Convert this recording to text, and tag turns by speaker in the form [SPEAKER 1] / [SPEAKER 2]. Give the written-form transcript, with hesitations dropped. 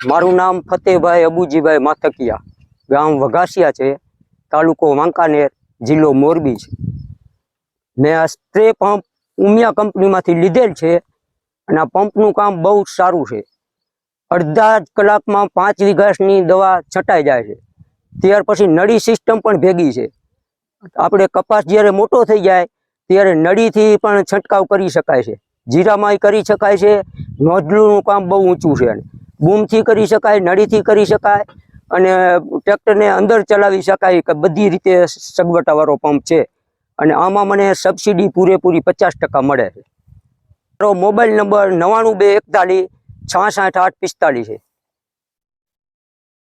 [SPEAKER 1] મારું નામ ફતેહભાઈ અબુજીભાઈ માથકિયા, ગામ વઘાસિયા છે, તાલુકો વાંકાનેર, જિલ્લો મોરબી છે. મેં આ સ્પ્રે પંપ ઉમિયા કંપનીમાંથી લીધેલ છે અને આ પંપનું કામ બહુ સારું છે. અડધા કલાકમાં 5 વીઘાની દવા છટાઈ જાય છે. ત્યાર પછી નળી સિસ્ટમ પણ ભેગી છે. આપણે કપાસ જ્યારે મોટો થઈ જાય ત્યારે નળીથી પણ છંટકાવ કરી શકાય છે, જીરામાંય કરી શકાય છે. નોઝલનું કામ બહુ ઊંચું છે. બૂમથી કરી શકાય, નળીથી કરી શકાય અને ટ્રેક્ટરને અંદર ચલાવી શકાય કે બધી રીતે સગવડતાવાળો પંપ છે. અને આમાં મને સબસિડી પૂરેપૂરી 50% મળે છે. મારો મોબાઈલ નંબર 99241 66845 છે.